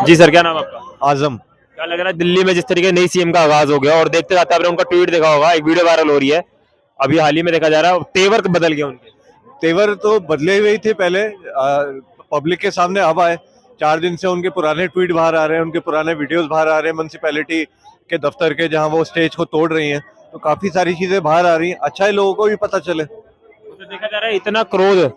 जी sir, क्या नाम है आपका? आजम। क्या लग रहा है दिल्ली में जिस तरीके नई सीएम का आगाज हो गया और देखते जाते आपने उनका ट्वीट देखा होगा, एक वीडियो वायरल हो रही है अभी हाल ही में, देखा जा रहा है तेवर बदल गया उनके। तेवर तो बदले हुए ही थे पहले, पब्लिक के सामने अब आए। 4 दिन से उनके पुराने ट्वीट बाहर आ रहे हैं, उनके पुराने वीडियोस बाहर आ रहे हैं म्युनिसिपैलिटी के दफ्तर के, जहां वो स्टेज को तोड़ रही हैं। तो काफी सारी चीजें बाहर आ रही हैं। अच्छा है लोगों को भी पता चले। तो देखा जा रहा है इतना क्रोध,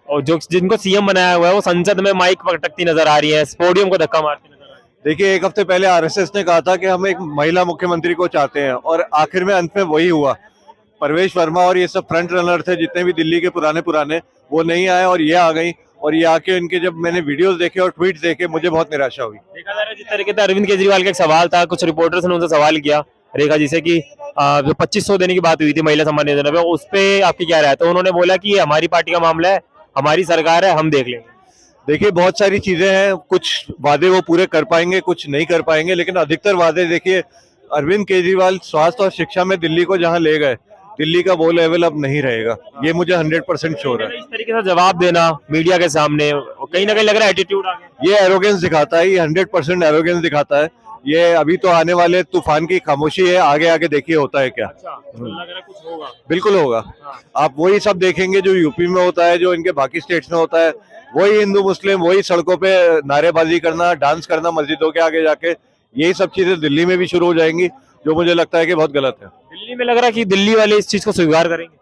और जो जिनको सीएम बनाया हुआ है वो संसद में माइक पटकती नजर आ रही है, पोडियम को धक्का मारती नजर आ रही है। देखिए, एक हफ्ते पहले आरएसएस ने कहा था कि हम एक महिला मुख्यमंत्री को चाहते हैं, और आखिर में अंत में वही हुआ। परवेश वर्मा और ये सब फ्रंट रनर थे जितने भी दिल्ली के पुराने पुराने, वो नहीं आए और ये आ गई। और ये आके इनके जब मैंने वीडियोस देखे और ट्वीट्स देखे, मुझे बहुत निराशा हुई। देखा जा रहा है जिस तरीके से अरविंद केजरीवाल का एक सवाल था, कुछ रिपोर्टर्स ने उनसे सवाल किया रेखा जी से कि जो 2500 देने की बात हुई थी महिला सम्मान योजना पे, उस पे आपकी क्या राय है? तो उन्होंने बोला कि ये हमारी पार्टी का मामला है, हमारी सरकार है, हम देख लेंगे। देखिए, बहुत सारी चीजें हैं, कुछ वादे वो पूरे कर पाएंगे, कुछ नहीं कर पाएंगे, लेकिन अधिकतर वादे देखिए, अरविंद केजरीवाल स्वास्थ्य और शिक्षा में दिल्ली को जहां ले गए, दिल्ली का वो लेवल अब नहीं रहेगा। ये मुझे 100% श्योर है। इस तरीके से जवाब देना मीडिया के सामने, कहीं ना कहीं लग रहा है एटीट्यूड आ गया। ये एरोगेंस दिखाता है, ये 100% एरोगेंस दिखाता है। ये अभी तो आने वाले तूफान की खामोशी है, आगे आगे देखिए होता है क्या। अच्छा, तो लग रहा है कुछ होगा। बिल्कुल होगा। हाँ। आप वही सब देखेंगे जो यूपी में होता है, जो इनके बाकी स्टेट्स में होता है। वही हिंदू मुस्लिम, वही सड़कों पे नारेबाजी करना, डांस करना मस्जिदों के आगे जाके, यही सब चीजें दिल्ली में भी शुरू हो जाएंगी, जो मुझे लगता है कि बहुत गलत है। दिल्ली में लग रहा है कि दिल्ली वाले इस चीज को स्वीकार करेंगे।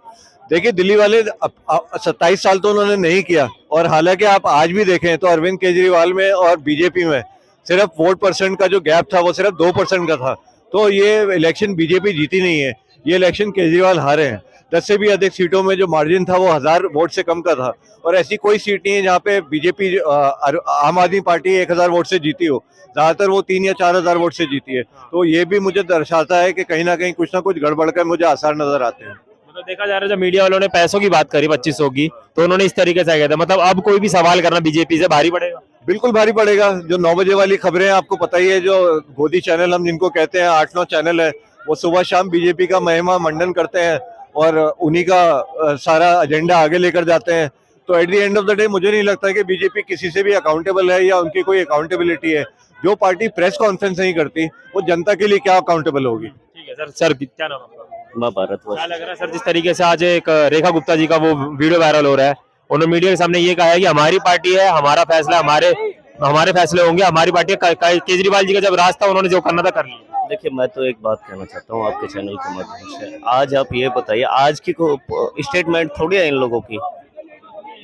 देखिए, दिल्ली वाले 27 साल तो उन्होंने नहीं किया, और हालांकि आप आज भी देखें तो अरविंद केजरीवाल में और बीजेपी में सिर्फ वोट परसेंट का जो गैप था वो सिर्फ 2% का था। तो ये इलेक्शन बीजेपी जीती नहीं है, ये इलेक्शन केजरीवाल हारे हैं। 10 से भी अधिक सीटों में जो मार्जिन था वो 1000 वोट से कम का था, और ऐसी कोई सीट नहीं है जहाँ पे बीजेपी आम आदमी पार्टी 1000 वोट से जीती हो। ज्यादातर वो 3 या 4000 वोट से जीती है। तो ये भी मुझे दर्शाता है कि कहीं ना कहीं कुछ ना कुछ गड़बड़ कर मुझे आसार नजर आते हैं। मतलब देखा जा रहा है जब मीडिया वालों ने पैसों की बात करी 2500 की, तो उन्होंने इस तरीके से कहा था, मतलब अब कोई भी सवाल करना बीजेपी से भारी पड़ेगा। बिल्कुल भारी पड़ेगा। जो 9 बजे वाली खबरें आपको पता ही है, जो गोदी चैनल हम जिनको कहते हैं, 8-9 चैनल है, वो सुबह शाम बीजेपी का महिमा मंडन करते हैं और उन्हीं का सारा एजेंडा आगे लेकर जाते हैं। तो at the end of the day मुझे नहीं लगता कि बीजेपी किसी से भी अकाउंटेबल है या उनकी कोई अकाउंटेबिलिटी है। जो पार्टी प्रेस कॉन्फ्रेंस नहीं करती, वो जनता के लिए क्या अकाउंटेबल होगी। ठीक है सर। सर क्या नाम है आपका? मैं भारत क्या लग रहा है सर जिस तरीके से आज एक रेखा गुप्ता जी का वो वीडियो वायरल हो रहा है, उन्होंने मीडिया के सामने ये कहा है कि हमारी पार्टी है, हमारा फैसला, हमारे फैसले होंगे, हमारी पार्टी केजरीवाल जी का जब राज था उन्होंने जो करना था कर लिया। देखिए, मैं तो एक बात कहना चाहता हूँ आपके चैनल के माध्यम से। आज आप ये बताइए, आज की स्टेटमेंट थोड़ी है इन लोगों की।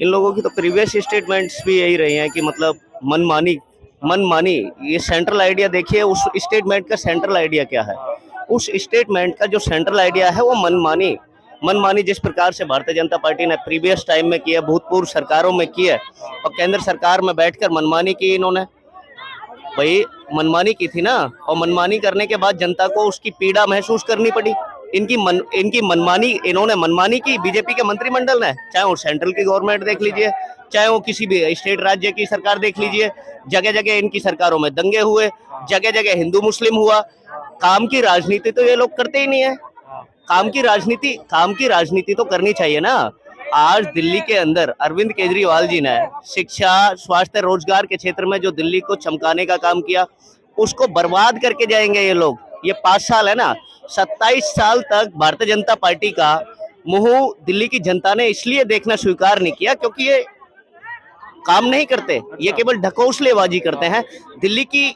इन लोगों की तो प्रीवियस स्टेटमेंट्स भी यही रही हैं कि मतलब मनमानी। ये सेंट्रल आइडिया देखिए, उस स्टेटमेंट का सेंट्रल आइडिया क्या है। उस स्टेटमेंट का जो सेंट्रल आइडिया है वो मनमानी जिस प्रकार से भारतीय जनता पार्टी ने प्रीवियस टाइम में किया, भूतपूर्व सरकारों में किया, और केंद्र सरकार में बैठकर मनमानी की इन्होंने। भाई मनमानी की थी ना, और मनमानी करने के बाद जनता को उसकी पीड़ा महसूस करनी पड़ी। इनकी मनमानी, इन्होंने मनमानी की बीजेपी के मंत्रिमंडल ने, चाहे वो सेंट्रल की गवर्नमेंट देख लीजिए, चाहे वो किसी भी स्टेट राज्य की सरकार देख लीजिए, जगह जगह इनकी सरकारों में दंगे हुए, जगह जगह हिंदू मुस्लिम हुआ। काम की राजनीति तो ये लोग करते ही नहीं है। काम की राजनीति तो करनी चाहिए ना। आज दिल्ली के अंदर अरविंद केजरीवाल जी ने शिक्षा, स्वास्थ्य, रोजगार के क्षेत्र में जो दिल्ली को चमकाने का काम किया, उसको बर्बाद करके जाएंगे ये लोग। ये 5 साल है ना, 27 साल तक भारतीय जनता पार्टी का मुंह दिल्ली की जनता ने इसलिए देखना स्वीकार नहीं किया क्योंकि ये काम नहीं करते, ये केवल ढकोसलेबाजी करते हैं। दिल्ली की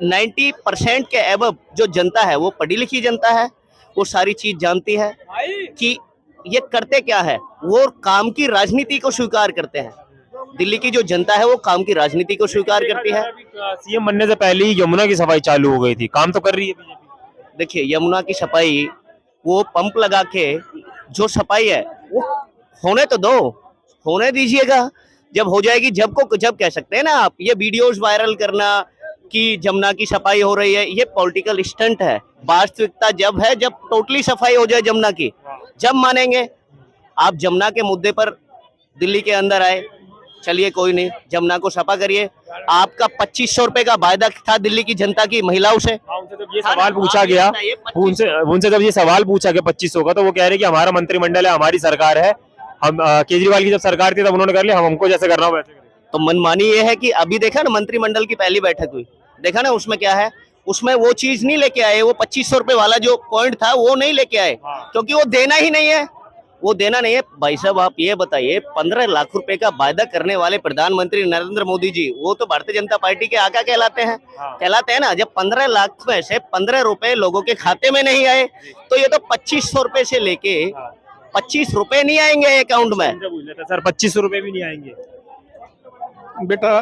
90% के एबव जो जनता है वो पढ़ी लिखी जनता है, वो सारी चीज जानती है कि ये करते क्या है। वो काम की राजनीति को स्वीकार करते हैं। दिल्ली की जो जनता है वो काम की राजनीति को स्वीकार करती है। सीएम बनने से पहले ही यमुना की सफाई चालू हो गई थी, काम तो कर रही है बीजेपी। देखिए, यमुना की सफाई, वो पंप लगा के जो सफाई है वो होने तो दो, होने दीजिएगा। जब हो जाएगी, जब कह सकते हैं ना आप। ये वीडियोस वायरल करना कि जमुना की सफाई हो रही है, ये पॉलिटिकल स्टंट है। वास्तविकता जब है, जब टोटली सफाई हो जाए जमुना की, जब मानेंगे। आप जमुना के मुद्दे पर दिल्ली के अंदर आए, चलिए कोई नहीं, जमुना को सफा करिए। आपका 2500 रुपए का वायदा था दिल्ली की जनता की महिलाओं से। उनसे जब ये सवाल पूछा गया, उनसे जब ये सवाल पूछा गया 2500 का, तो वो कह रहे कि हमारा मंत्रिमंडल है, हमारी सरकार है, हम केजरीवाल की जब सरकार थी तब उन्होंने कर लिया, हमको जैसे करना हो वैसे करें। तो मनमानी ये है कि अभी देखा ना मंत्रिमंडल की पहली बैठक हुई, देखा ना उसमें क्या है, उसमें वो चीज नहीं लेके आए, वो 2500 रुपए वाला जो पॉइंट था वो नहीं लेके आए, क्योंकि वो देना ही नहीं है, वो देना नहीं है। भाई साहब आप ये बताइए, 15 लाख रुपए का वायदा करने वाले प्रधानमंत्री नरेंद्र मोदी जी, वो तो भारतीय जनता पार्टी के आका कहलाते हैं, कहलाते हैं ना। जब 15 लाख में से 15 रुपए लोगों के खाते में नहीं आए, तो ये तो 2500 रुपए से लेके 25 रुपए नहीं आएंगे अकाउंट में। सर 2500 रुपए भी नहीं आएंगे। बेटा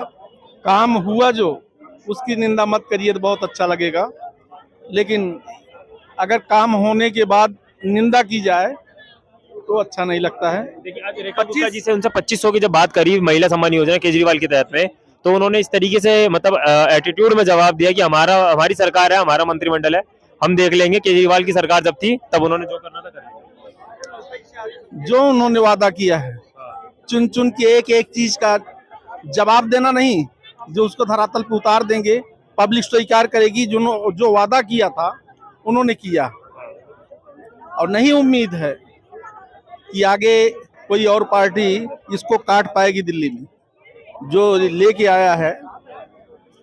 काम हुआ जो, उसकी निंदा मत करिए तो बहुत अच्छा लगेगा, लेकिन अगर काम होने के बाद निंदा की जाए तो अच्छा नहीं लगता है। देखिए आज रेखा गुप्ता जी से उनसे 2500 की जब बात करी महिला सम्मान योजना केजरीवाल के तहत में, तो उन्होंने इस तरीके से मतलब एटीट्यूड में जवाब दिया कि हमारी सरकार है, हमारा मंत्रिमंडल है, हम देख लेंगे। केजरीवाल की सरकार जब थी तब उन्होंने जो करना था कर जो उन्होंने वादा किया है, चुन चुन के एक एक चीज का जवाब देना नहीं, जो उसको धरातल पे उतार देंगे, पब्लिक स्वीकार करेगी जो वादा किया था उन्होंने किया। और नहीं उम्मीद है कि आगे कोई और पार्टी इसको काट पाएगी। दिल्ली में जो लेके आया है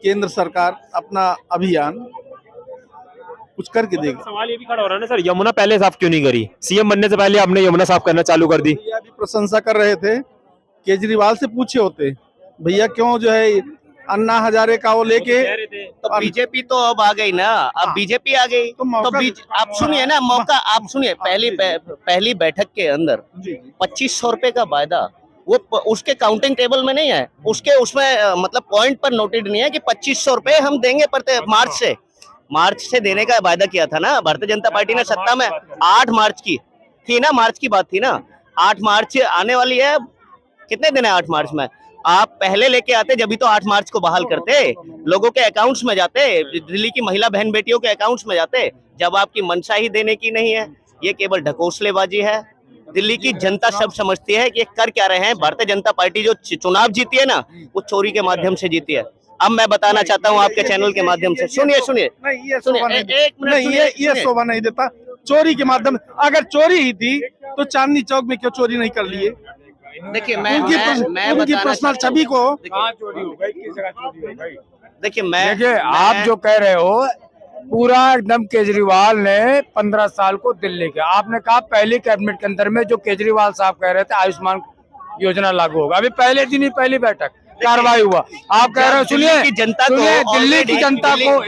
केंद्र सरकार अपना अभियान, कुछ करके देगा। सवाल ये भी खड़ा हो रहा है ना सर, यमुना पहले साफ क्यों नहीं करी? सीएम बनने से पहले आपने यमुना साफ करना चालू कर दी। भैया भी प्रशंसा कर रहे थे, केजरीवाल से पूछे होते भैया क्यों जो है अन्ना हजारे का वो लेके, तो बीजेपी तो अब आ गई ना, अब बीजेपी आ गई तो मौका आप सुनिए ना, मौका आप सुनिए। पहली बैठक के अंदर 2500 रुपए का वायदा, वो उसके काउंटिंग टेबल में नहीं है, उसमें मतलब पॉइंट पर नोटेड नहीं है कि 2500 रुपए हम देंगे मार्च से देने का वायदा किया था ना भारतीय जनता पार्टी ने सत्ता में। 8 मार्च की थी ना, मार्च की बात थी ना, 8 मार्च आने वाली है, कितने दिन है 8 मार्च में? आप पहले लेके आते, जब भी तो 8 मार्च को बहाल करते, लोगों के अकाउंट्स में जाते, दिल्ली की महिला बहन बेटियों के अकाउंट्स में जाते। जब आपकी मंशा ही देने की नहीं है, ये केवल ढकोसलेबाजी है। दिल्ली की जनता सब समझती है कि ये कर क्या रहे हैं। भारतीय जनता पार्टी जो चुनाव जीती है ना, वो चोरी के माध्यम से जीती है। अब मैं बताना चाहता हूँ आपके चैनल के माध्यम से, सुनिए नहीं ये शोभा नहीं, ये शोभा नहीं देता चोरी के माध्यम। अगर चोरी ही थी तो चांदनी चौक में क्यों चोरी नहीं कर लिए? देखिए उनकी पर्सनल छवि को देखिए आप जो कह रहे हो पूरा एकदम, केजरीवाल ने 15 साल को दिल्ली के, आपने कहा पहली कैबिनेट के अंदर में जो केजरीवाल साहब कह रहे थे आयुष्मान योजना लागू होगा, अभी पहले दिन ही पहली बैठक कार्रवाई हुआ। आप कह रहे हो, सुनिए दिल्ली की जनता को,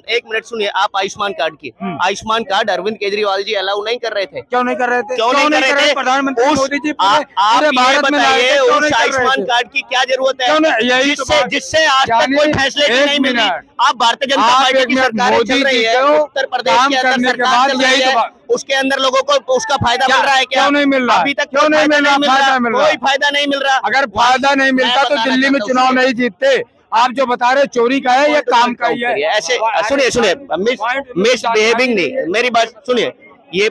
एक मिनट सुनिए आप। आयुष्मान कार्ड अरविंद केजरीवाल जी अलाउ नहीं कर रहे थे। क्यों नहीं कर रहे थे? क्यों नहीं कर रहे थे? प्रधानमंत्री मोदी जी आप ये बताइए उस आयुष्मान कार्ड की क्या जरूरत है, जिससे आज तक कोई फैसिलिटी नहीं मिली। आप भारतीय जनता पार्टी की सरकार चल रही है, उत्तर प्रदेश के अंदर सरकार चल रही है, उसके अंदर लोगों को उसका फायदा मिल रहा है क्या? क्यों नहीं मिल रहा? अभी तक क्यों नहीं मिल रहा? कोई फायदा नहीं मिल रहा। अगर फायदा नहीं मिलता तो दिल्ली में चुनाव नहीं जीतते। आप जो बता रहे चोरी का है, ये काम का ही है। ऐसे सुनिए मिस बिहेविंग नहीं, मेरी बात सुनिए। ये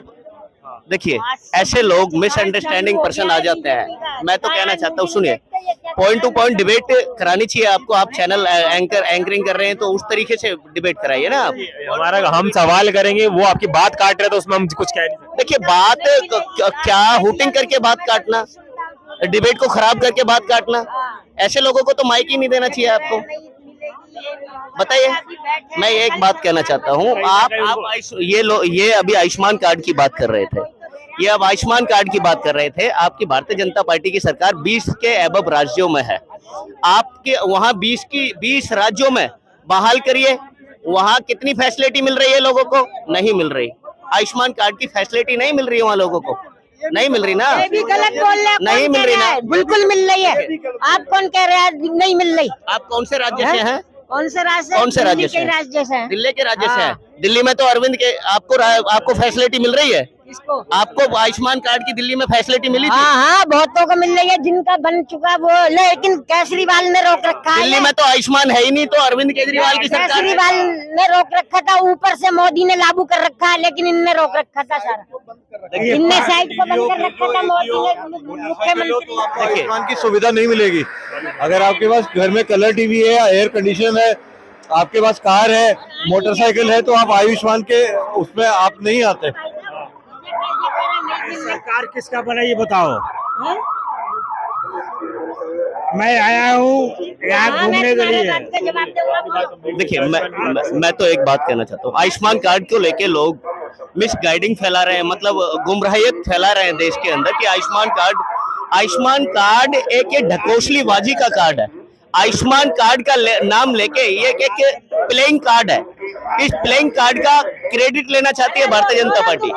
देखिए ऐसे लोग मिसअंडरस्टैंडिंग पर्सन आ जाते हैं। मैं तो कहना चाहता हूँ, सुनिए, पॉइंट टू पॉइंट डिबेट करानी चाहिए आपको। आप चैनल एंकरिंग कर रहे हैं तो उस तरीके से डिबेट कराइए ना आप। हम सवाल करेंगे, वो आपकी बात काट रहे तो उसमें हम कुछ कह नहीं सकते। देखिए बात क्या हुटिंग करके बात काटना, डिबेट को खराब करके बात काटना, ऐसे लोगों को तो माइक ही नहीं देना चाहिए आपको। बताइए, मैं एक बात कहना चाहता हूँ, आप ये अभी आयुष्मान कार्ड की बात कर रहे थे, ये अब आयुष्मान कार्ड की बात कर रहे थे। आपकी भारतीय जनता पार्टी की सरकार 20 के अबव राज्यों में है। आपके वहाँ 20 राज्यों में बहाल करिए, वहाँ कितनी फैसिलिटी मिल रही है लोगों को? नहीं मिल रही। आयुष्मान कार्ड की फैसिलिटी नहीं मिल रही है वहाँ लोगों को, नहीं मिल रही ना। ये भी गलत बोल रहे हैं, नहीं मिल रही ना, बिल्कुल मिल रही है। आप कौन कह रहे हैं नहीं मिल रही? आप कौन से राज्य से हैं? कौन से राज्य से? राज्य से? दिल्ली के राज्य से है। दिल्ली में तो अरविंद के आपको फैसिलिटी मिल रही है। किसको? आपको आयुष्मान कार्ड की दिल्ली में फैसिलिटी मिली थी? हाँ, बहुतों को मिल रही है, जिनका बन चुका वो, लेकिन केजरीवाल ने रोक रखा है। दिल्ली में तो आयुष्मान है ही नहीं, तो अरविंद केजरीवाल की सरकार। केजरीवाल ने रोक रखा था, ऊपर से मोदी ने लागू कर रखा है, लेकिन इनने रोक रखा था सारा। इनने साइड को बंद कर रखा था, मोदी ने, मुख्यमंत्री। आयुष्मान की सुविधा नहीं मिलेगी। अगर आपके पास घर में कलर टीवी है, एयर कंडीशन है, आपके पास कार है, मोटरसाइकिल है, तो आप आयुष्मान के उसमें आप नहीं आते। सरकार किसका बना ये बताओ? मैं आया हूँ यहाँ हाँ, मैं घूमने के तुम्हारे लिए। बात का जवाब दूंगा, बोलो। देखिए मैं तो एक बात कहना चाहता हूँ, आयुष्मान कार्ड को लेके लोग मिसगाइडिंग फैला रहे हैं, मतलब गुमराहियत फैला रहे हैं देश के अंदर कि आयुष्मान कार्ड एक ढकोसलीबाजी का कार्ड है। आयुष्मान कार्ड का नाम लेके ये एक प्लेइंग कार्ड है। इस प्लेइंग कार्ड का क्रेडिट लेना चाहती है भारतीय जनता पार्टी,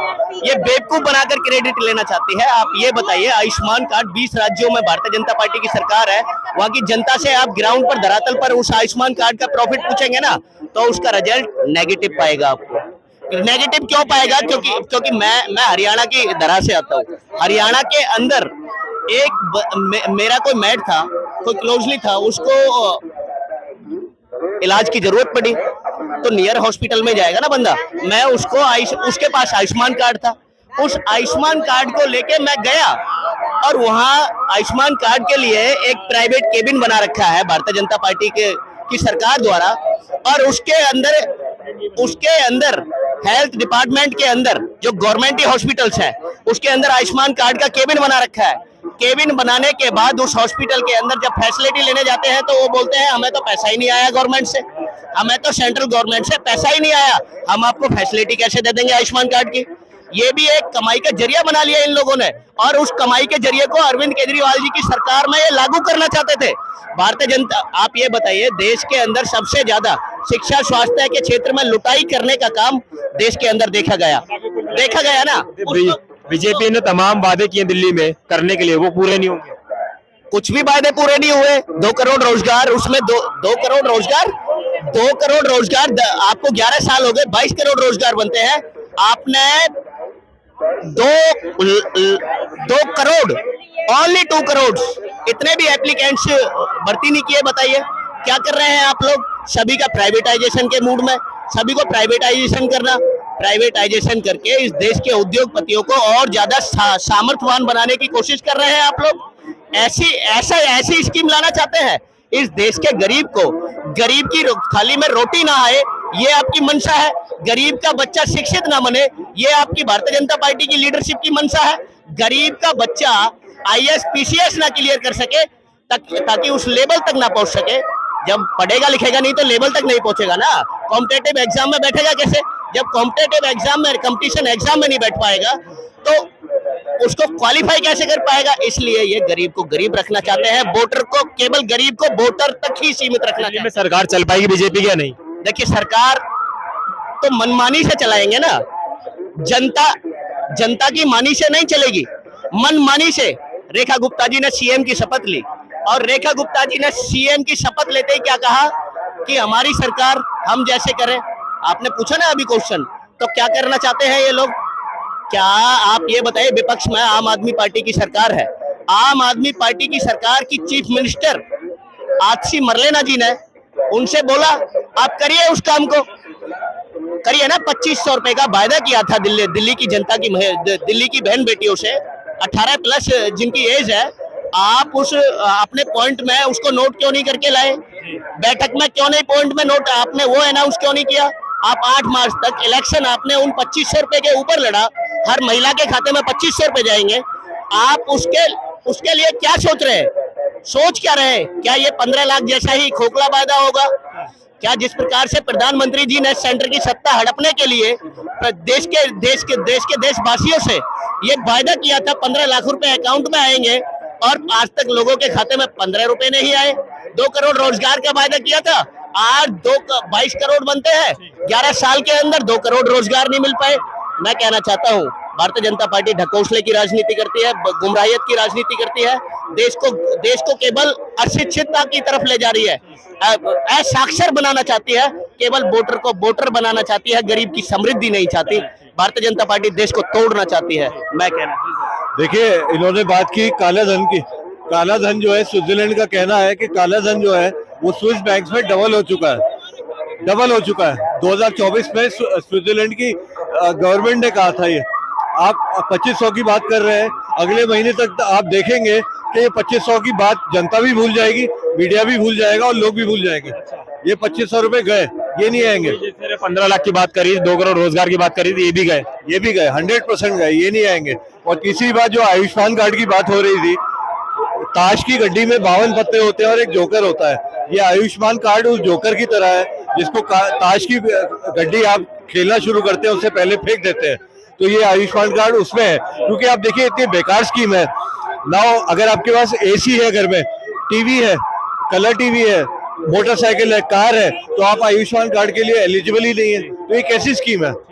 ये बेवकूफ बनाकर क्रेडिट लेना चाहती है। आप ये बताइए, आयुष्मान कार्ड 20 राज्यों में भारतीय जनता पार्टी की सरकार है, वहां की जनता से आप ग्राउंड पर धरातल पर उस आयुष्मान कार्ड का प्रॉफिट पूछेंगे ना, तो उसका रिजल्ट नेगेटिव पाएगा आपको। नेगेटिव क्यों पाएगा? क्योंकि मैं हरियाणा की धरा से आता हूँ। हरियाणा के अंदर मेरा कोई मैट था, कोई क्लोजली था, उसको इलाज की जरूरत पड़ी तो नियर हॉस्पिटल में जाएगा ना बंदा। मैं उसके पास आयुष्मान कार्ड था, उस आयुष्मान कार्ड को लेके मैं गया और वहां आयुष्मान कार्ड के लिए एक प्राइवेट केबिन बना रखा है भारतीय जनता पार्टी की सरकार द्वारा, और उसके अंदर हेल्थ डिपार्टमेंट के अंदर जो गवर्नमेंट हॉस्पिटल्स हैं उसके अंदर आयुष्मान कार्ड का केबिन बना रखा है। केबिन बनाने के बाद उस हॉस्पिटल के अंदर जब फैसिलिटी लेने जाते हैं तो वो बोलते हैं हमें तो पैसा ही नहीं आया गवर्नमेंट से, हमें तो सेंट्रल गवर्नमेंट से पैसा ही नहीं आया, हम आपको फैसिलिटी कैसे दे देंगे आयुष्मान कार्ड की। ये भी एक कमाई का जरिया बना लिया इन लोगों ने, और उस कमाई के जरिए को अरविंद केजरीवाल जी की सरकार में ये लागू करना चाहते थे। भारतीय जनता, आप ये बताइए, देश के अंदर सबसे ज्यादा शिक्षा स्वास्थ्य के क्षेत्र में लुटाई करने का काम देश के अंदर देखा गया ना। बीजेपी ने तमाम वादे किए दिल्ली में करने के लिए, वो पूरे नहीं होंगे। कुछ भी वादे पूरे नहीं हुए। 2 करोड़ रोजगार, उसमें 2 करोड़ रोजगार आपको 11 साल हो गए, 22 करोड़ रोजगार बनते हैं। आपने 2 करोड़, ओनली 2 करोड़, इतने भी एप्लीकेंट्स भर्ती नहीं किए। बताइए क्या कर रहे हैं आप लोग? सभी का प्राइवेटाइजेशन के मूड में, सभी को प्राइवेटाइजेशन करके इस देश के उद्योगपतियों को और ज्यादा सामर्थ्यवान बनाने की कोशिश कर रहे हैं आप लोग। ऐसी स्कीम लाना चाहते हैं इस देश के गरीब की थाली में रोटी ना आए, ये आपकी मंशा है। गरीब का बच्चा शिक्षित ना बने, ये आपकी भारतीय जनता पार्टी की लीडरशिप की मंशा है। गरीब का बच्चा IAS PCS ना क्लियर कर सके, ताकि उस लेवल तक ना पहुंच सके। जब पढ़ेगा लिखेगा नहीं तो लेवल तक नहीं पहुंचेगा ना। कॉम्पिटिटिव एग्जाम में बैठेगा कैसे? जब कॉम्पिटिटिव एग्जाम में, कंपटीशन एग्जाम में नहीं बैठ पाएगा तो उसको क्वालिफाई कैसे कर पाएगा? इसलिए ये गरीब को गरीब रखना चाहते हैं, वोटर को, केवल गरीब को वोटर तक ही सीमित रखना चाहते हैं। सरकार चल पाएगी बीजेपी क्या नहीं? देखिए, सरकार तो मनमानी से चलाएंगे ना, जनता की मानी से नहीं चलेगी, मनमानी से। रेखा गुप्ता जी ने CM की शपथ ली, और रेखा गुप्ता जी ने CM की शपथ लेते ही क्या कहा कि हमारी सरकार हम जैसे करें। आपने पूछा ना अभी क्वेश्चन, तो क्या करना चाहते हैं ये लोग? क्या आप ये बताइए, विपक्ष में आम आदमी पार्टी की सरकार है, आम आदमी पार्टी की सरकार की चीफ मिनिस्टर आतिशी मरलेना जी ने उनसे बोला आप करिए उस काम को, करिए ना। 2500 रुपए का वायदा किया था दिल्ली की जनता की, दिल्ली की बहन बेटियों से 18 प्लस जिनकी एज है। आप उस अपने पॉइंट में उसको नोट क्यों नहीं करके लाए? बैठक में क्यों नहीं पॉइंट में नोट आपने वो अनाउंस क्यों नहीं किया? आप 8 मार्च तक इलेक्शन आपने उन 2500 रुपए के ऊपर लड़ा, हर महिला के खाते में 2500 रुपए जाएंगे। आप उसके लिए क्या सोच रहे हैं? सोच क्या रहे? क्या ये 15 लाख जैसा ही खोखला वायदा होगा? क्या जिस प्रकार से प्रधानमंत्री जी ने सेंटर की सत्ता हड़पने के लिए देश के देशवासियों से ये वायदा किया था 15 लाख रुपए अकाउंट में आएंगे, और आज तक लोगों के खाते में 15 रुपए नहीं आए। 2 करोड़ रोजगार का वायदा किया था, आज 22 करोड़ बनते हैं। 11 साल के अंदर 2 करोड़ रोजगार नहीं मिल पाए। मैं कहना चाहता हूँ, भारतीय जनता पार्टी ढकोसले की राजनीति करती है, गुमराहियत की राजनीति करती है, देश को केवल अशिक्षितता की तरफ ले जा रही है, असाक्षर बनाना चाहती है, केवल वोटर को वोटर बनाना चाहती है, गरीब की समृद्धि नहीं चाहती। भारतीय जनता पार्टी देश को तोड़ना चाहती है। मैं कहना, देखिए, इन्होंने बात की काला धन की। काला धन जो है, स्विट्जरलैंड का कहना है कि काला धन जो है वो स्विस बैंक में डबल हो चुका है। 2024 में स्विट्जरलैंड की गवर्नमेंट ने कहा था। ये आप 2500 की बात कर रहे हैं, अगले महीने तक आप देखेंगे कि ये 2500 की बात जनता भी भूल जाएगी, मीडिया भी भूल जाएगा और लोग भी भूल जाएंगे। ये 2500 रुपए गए, ये नहीं आएंगे। 15 लाख की बात करी, 2 करोड़ रोजगार की बात करी थी, ये भी गए 100% गए, ये नहीं आएंगे। और तीसरी बात, जो आयुष्मान कार्ड की बात हो रही थी, ताश की गड्डी में 52 पत्ते होते हैं और एक जोकर होता है। ये आयुष्मान कार्ड उस जोकर की तरह है, जिसको ताश की गड्डी आप खेलना शुरू करते हैं उससे पहले फेंक देते हैं। तो ये आयुष्मान कार्ड उसमें है, क्योंकि आप देखिए इतनी बेकार स्कीम है। नाउ अगर आपके पास एसी है, घर में टीवी है, कलर टीवी है, मोटरसाइकिल है, कार है, तो आप आयुष्मान कार्ड के लिए एलिजिबल ही नहीं है। तो ये कैसी स्कीम है?